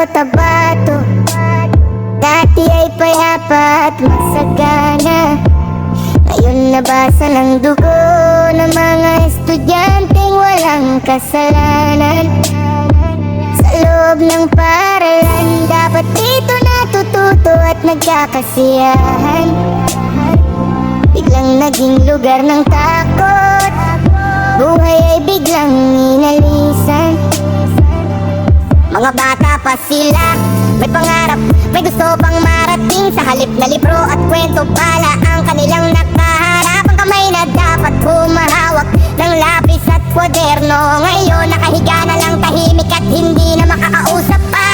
Cotabato. Dati ay payapa at masagana, ngayon nabasa ng dugo ng mga estudyanteng walang kasalanan. Sa loob ng paaralan, dapat dito natututo at nagkakasiyahan. Biglang naging lugar ng takot, buhay ay biglang inalisan. Mga bata pa sila, may pangarap, may gusto pang marating. Sa halip na libro at kwento pala ang kanilang nakaharap. Ang kamay na dapat humahawak ng lapis at kwaderno, ngayon nakahiga na lang tahimik at hindi na makakausap pa.